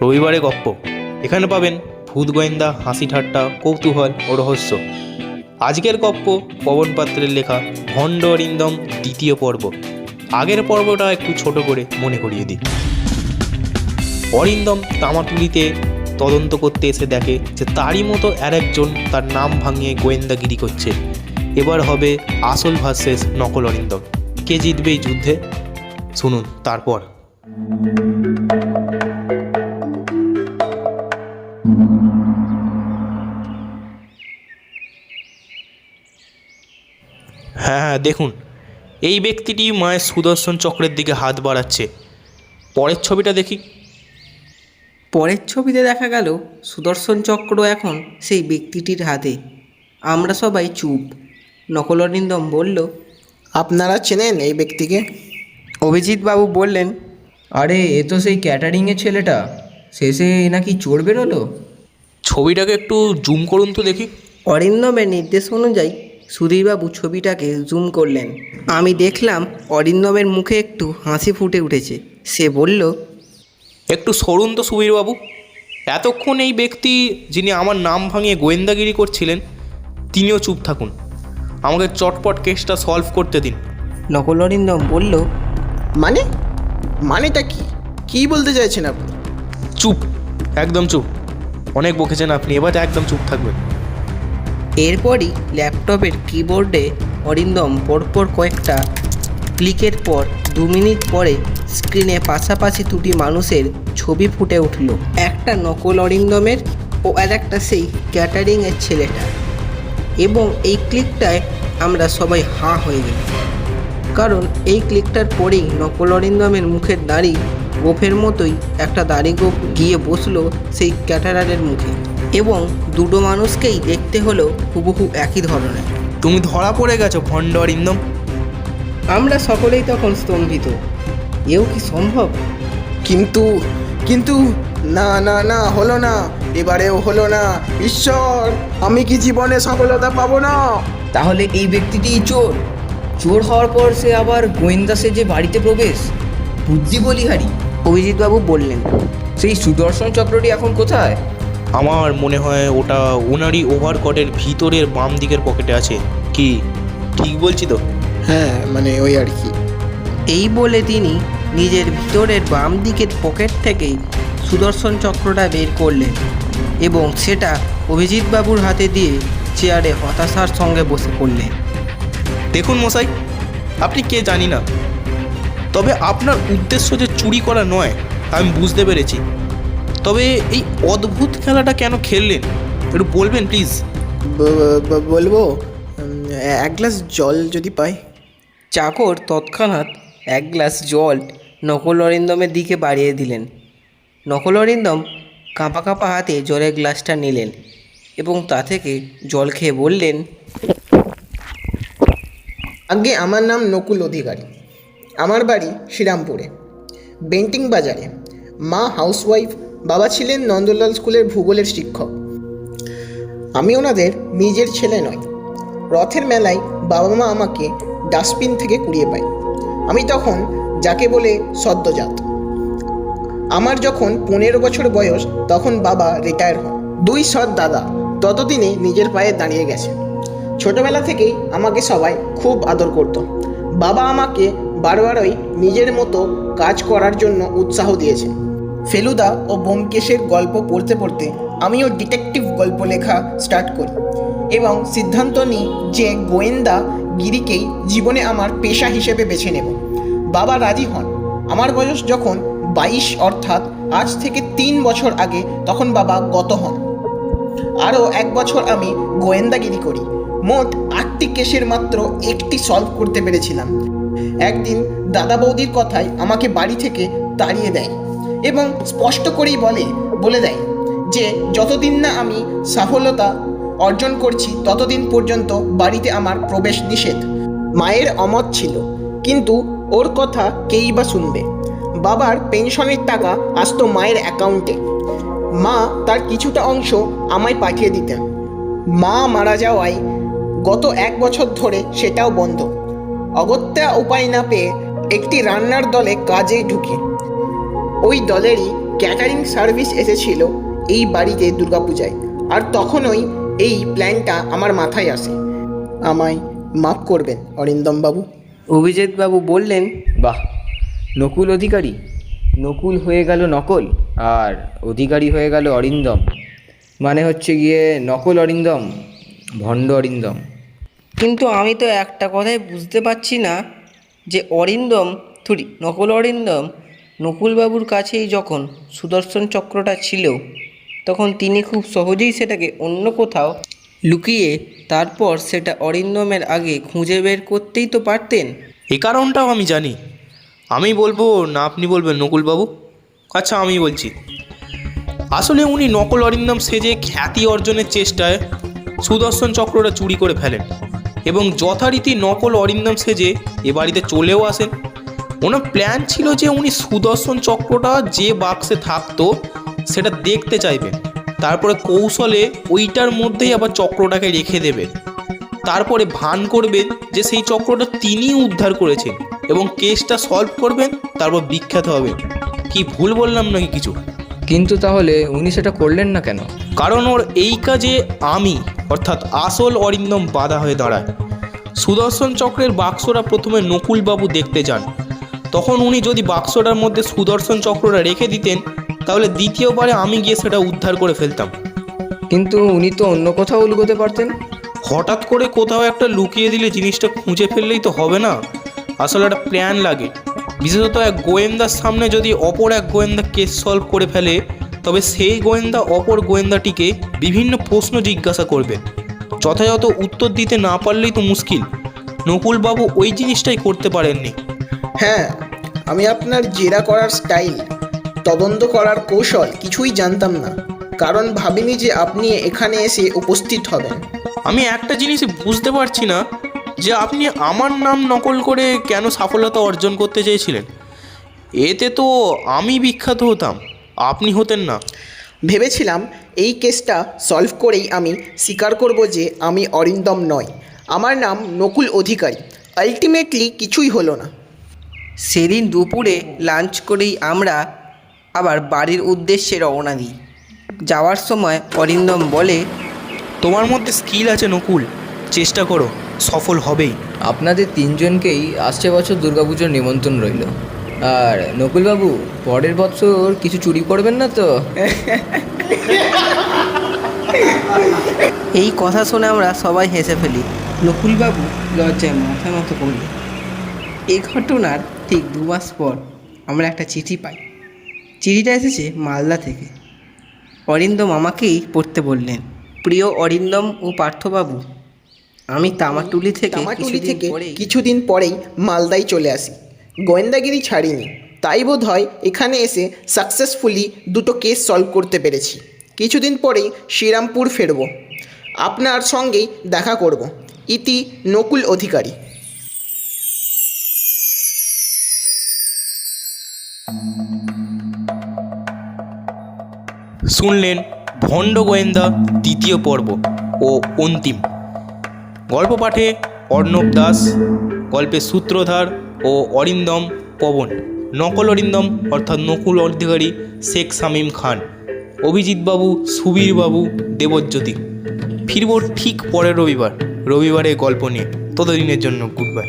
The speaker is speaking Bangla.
রবিবারে গপ্প। এখানে পাবেন ভূত গোয়েন্দা, হাসি ঠাট্টা, কৌতূহল ও রহস্য। আজকের গপ্প পবন পাত্রের লেখা ভণ্ড অরিন্দম দ্বিতীয় পর্ব। আগের পর্বটা একটু ছোট করে মনে করিয়ে দিই। অরিন্দম তামাটুলিতে তদন্ত করতে এসে দেখে যে তারই মতো আর একজন তার নাম ভাঙিয়ে গোয়েন্দাগিরি করছে। এবার হবে আসল ভার্সেস নকল অরিন্দম। কে জিতবে এই যুদ্ধে শুনুন তারপর। হ্যাঁ, দেখুন, এই ব্যক্তিটি মায়ের সুদর্শন চক্রের দিকে হাত বাড়াচ্ছে। পরের ছবিটা দেখি। পরের ছবিতে দেখা গেল সুদর্শন চক্র এখন সেই ব্যক্তিটির হাতে। আমরা সবাই চুপ। নকল অরিন্দম বলল, আপনারা চেনেন এই ব্যক্তিকে? অভিজিৎ বাবু বললেন, আরে এ তো সেই ক্যাটারিংয়ের ছেলেটা, শেষে নাকি চোর বেরোলো। ছবিটাকে একটু জুম করুন তো দেখি। অরিন্দমের নির্দেশ অনুযায়ী সুধীরবাবু ছবিটাকে জুম করলেন। আমি দেখলাম অরিন্দমের মুখে একটু হাসি ফুটে উঠেছে। সে বলল, একটু সরুন তো সুবীরবাবু। এতক্ষণ এই ব্যক্তি যিনি আমার নাম ভাঙিয়ে গোয়েন্দাগিরি করছিলেন তিনিও চুপ থাকুন। আমাকে চটপট কেসটা সলভ করতে দিন। নকল অরিন্দম বলল, মানেটা কি? কি বলতে চাইছেন আপনি? চুপ, একদম চুপ। অনেক বকেছেন আপনি, এবার একদম চুপ থাকবেন। এরপরই ল্যাপটপের কিবোর্ডে অরিন্দম পরপর কয়েকটা ক্লিকের পর 2 মিনিট পরে স্ক্রিনে পাশাপাশি দুটি মানুষের ছবি ফুটে উঠল। একটা নকল অরিন্দমের ও আর একটা সেই ক্যাটারিংয়ের ছেলেটা। এবং এই ক্লিকটায় আমরা সবাই হাঁ হয়ে গেল, কারণ এই ক্লিকটার পরেই নকল অরিন্দমের মুখের দাড়ি গোফের মতোই একটা দাড়ি গোফ গিয়ে বসলো সেই ক্যাটারারের মুখে। এবং দুটো মানুষকেই দেখতে হলো হুবহু একই ধরনের। তুমি ধরা পড়ে গেছো ভণ্ড অরিন্দম। আমরা সকলেই তখন স্তম্ভিত। এও কি সম্ভব? কিন্তু কিন্তু না না না, হলো না, এবারেও হলো না। ঈশ্বর, আমি কি জীবনে সফলতা পাবো না? তাহলে এই ব্যক্তিটিই চোর। চোর হওয়ার পর সে আবার গোয়েন্দা সেজে বাড়িতে প্রবেশ। বুদ্ধি বলিহারি। অভিজিৎবাবু বললেন, সেই সুদর্শন চক্রটি এখন কোথায়? আমার মনে হয় ওটা ওনারই ওভারকটের ভিতরের বাম দিকের পকেটে আছে। কি ঠিক বলছি তো? হ্যাঁ, মানে ওই আর কি। এই বলে তিনি নিজের ভিতরের বাম দিকের পকেট থেকেই সুদর্শন চক্রটা বের করলেন এবং সেটা অভিজিৎবাবুর হাতে দিয়ে চেয়ারে হতাশার সঙ্গে বসে পড়লেন। দেখুন মশাই, আপনি কে জানি না, তবে আপনার উদ্দেশ্য যে চুরি করা নয় তা আমি বুঝতে পেরেছি। তবে এই অদ্ভুত খেলাটা কেন খেললেন একটু বলবেন প্লিজ? বলবো, এক গ্লাস জল যদি পাই। চাকর তৎক্ষণাৎ 1 গ্লাস জল নকল অরিন্দমের দিকে বাড়িয়ে দিলেন। নকল অরিন্দম কাঁপা কাঁপা হাতে জলের গ্লাসটা নিলেন এবং তা থেকে জল খেয়ে বললেন, আগে আমার নাম নকুল অধিকারী। আমার বাড়ি শ্রীরামপুরে, বেন্টিং বাজারে। মা হাউসওয়াইফ, বাবা ছিলেন নন্দলাল স্কুলের ভূগোলের শিক্ষক। আমি ওনাদের নিজের ছেলে নই। রথের মেলায় বাবা মা আমাকে ডাস্টবিন থেকে কুড়িয়ে পায়। আমি তখন যাকে বলে সদ্যজাত। আমার যখন 15 বছর বয়স তখন বাবা রিটায়ার হন। 2 সৎ দাদা ততদিনে নিজের পায়ে দাঁড়িয়ে গেছে। ছোটবেলা থেকেই আমাকে সবাই খুব আদর করত। বাবা আমাকে বারবারই নিজের মতো কাজ করার জন্য উৎসাহ দিয়েছে। ফেলুদা ও ব্যোমকেশের গল্প পড়তে পড়তে আমিও ডিটেকটিভ গল্প লেখা স্টার্ট করি এবং সিদ্ধান্ত নিই যে গোয়েন্দা গিরিকেই জীবনে আমার পেশা হিসেবে বেছে নেব। বাবা রাজি হন। আমার বয়স যখন 22, অর্থাৎ আজ থেকে 3 বছর আগে, তখন বাবা গত হন। আরও 1 বছর আমি গোয়েন্দাগিরি করি। মোট 8টি কেসের মাত্র 1টি সলভ করতে পেরেছিলাম। একদিন দাদা বৌদির কথায় আমাকে বাড়ি থেকে তাড়িয়ে দেয় এবং স্পষ্ট করেই বলে দেয় যে যতদিন না আমি সফলতা অর্জন করছি ততদিন পর্যন্ত বাড়িতে আমার প্রবেশ নিষেধ। মায়ের অমত ছিল, কিন্তু ওর কথা কেই বা শুনবে। বাবার পেনশনের টাকা আসতো মায়ের অ্যাকাউন্টে। মা তার কিছুটা অংশ আমায় পাঠিয়ে দিতেন। মা মারা যাওয়ায় গত 1 বছর ধরে সেটাও বন্ধ। অগত্যা উপায় না পেয়ে একটি রান্নার দলে কাজে ঢুকি। ওই দলেরই ক্যাটারিং সার্ভিস এসেছিল এই বাড়িতে দুর্গাপূজায়, আর তখনই এই প্ল্যানটা আমার মাথায় আসে। আমায় মাফ করবেন অরিন্দম বাবু। অভিজিৎবাবু বললেন, বাহ, নকুল অধিকারী। নকুল হয়ে গেল নকল, আর অধিকারী হয়ে গেল অরিন্দম। মানে হচ্ছে গিয়ে নকল অরিন্দম, ভণ্ড অরিন্দম। কিন্তু আমি তো একটা কথাই বুঝতে পারছি না যে নকল অরিন্দম নকুলবাবুর কাছেই যখন সুদর্শন চক্রটা ছিল, তখন তিনি খুব সহজেই সেটাকে অন্য কোথাও লুকিয়ে তারপর সেটা অরিন্দমের আগে খুঁজে বের করতেই তো পারতেন। এ কারণটাও আমি জানি। আমি বলবো না আপনি বলবেন নকুলবাবু? আচ্ছা আমি বলছি। আসলে উনি নকল অরিন্দম সেজে খ্যাতি অর্জনের চেষ্টায় সুদর্শন চক্রটা চুরি করে ফেলেন এবং যথারীতি নকল অরিন্দম সেজে এ বাড়িতে চলেও আসেন। ওনার প্ল্যান ছিল যে উনি সুদর্শন চক্রটা যে বাক্সে থাকতো সেটা দেখতে চাইবেন, তারপরে কৌশলে ওইটার মধ্যেই আবার চক্রটাকে রেখে দেবেন, তারপরে ভান করবেন যে সেই চক্রটা তিনি উদ্ধার করেছেন এবং কেসটা সলভ করবেন, তারপর বিখ্যাত হবেন। কি ভুল বললাম নাকি কিছু? কিন্তু তাহলে উনি সেটা করলেন না কেন? কারণ ওর এই কাজে আমি অর্থাৎ আসল অরিন্দম বাধা হয়ে দাঁড়ায়। সুদর্শন চক্রের বাক্সটা প্রথমে নকুলবাবু দেখতে যান, তখন উনি যদি বাক্সটার মধ্যে সুদর্শন চক্রটা রেখে দিতেন তাহলে দ্বিতীয়বারে আমি গিয়ে সেটা উদ্ধার করে ফেলতাম। কিন্তু উনি তো অন্য কোথাও লুকোতে পারতেন। হঠাৎ করে কোথাও একটা লুকিয়ে দিলে জিনিসটা খুঁজে ফেললেই তো হবে না, আসলে একটা প্ল্যান লাগে। বিশেষত এক গোয়েন্দার সামনে যদি অপর এক গোয়েন্দা কেস সলভ করে ফেলে, তবে সেই গোয়েন্দা অপর গোয়েন্দাটিকে বিভিন্ন প্রশ্ন জিজ্ঞাসা করবেন, যথাযথ উত্তর দিতে না পারলেই তো মুশকিল। নকুলবাবু ওই জিনিসটাই করতে পারেননি। হ্যাঁ, আমি আপনার জেরা করার স্টাইল, তদন্ত করার কৌশল কিছুই জানতাম না, কারণ ভাবিনি যে আপনি এখানে এসে উপস্থিত হবেন। আমি একটা জিনিসই বুঝতে পারছি না যে আপনি আমার নাম নকল করে কেন সফলতা অর্জন করতে চেয়েছিলেন। এতে তো আমি বিখ্যাত হতাম, আপনি হতেন না। ভেবেছিলাম এই কেসটা সলভ করেই আমি স্বীকার করব যে আমি অরিন্দম নয়, আমার নাম নকুল অধিকারী। আলটিমেটলি কিছুই হলো না। সেদিন দুপুরে লাঞ্চ করেই আমরা আবার বাড়ির উদ্দেশ্যে রওনা দিই। যাওয়ার সময় অরিন্দম বলে, তোমার মধ্যে স্কিল আছে নকুল, চেষ্টা করো, সফল হবেই। আপনাদের তিনজনকেই আসছে বছর দুর্গাপুজোর নিমন্ত্রণ রইল। আর নকুলবাবু, পরের বছর কিছু চুরি করবেন না তো? এই কথা শুনে আমরা সবাই হেসে ফেলি। নকুলবাবু লজ্জায় মাথা নত করল। এই ঘটনার ঠিক 2 মাস পর আমরা একটা চিঠি পাই। চিঠিটা এসেছে মালদা থেকে। অরিন্দম আমাকেই পড়তে বললেন। প্রিয় অরিন্দম ও পার্থবাবু, আমি তামাটুলি থেকে কিছুদিন পরেই মালদায় চলে আসি। গোয়েন্দাগিরি ছাড়িনি, তাই বোধ হয় এখানে এসে সাকসেসফুলি 2টো কেস সলভ করতে পেরেছি। কিছুদিন পরেই শ্রীরামপুর ফেরব, আপনার সঙ্গেই দেখা করব। ইতি নকুল অধিকারী। শুনলেন ভণ্ড গোয়েন্দা 2য় পর্ব ও অন্তিম। গল্প পাঠে অর্ণব দাস, গল্পের সূত্রধার ও অরিন্দম পবন, নকল অরিন্দম অর্থাৎ নকুল অধিকারী শেখ শামীম খান, অভিজিৎবাবু, সুবীরবাবু, দেবজ্যোতি। ফিরব ঠিক পরের রবিবারে গল্প নিয়ে। ততদিনের জন্য গুড বাই।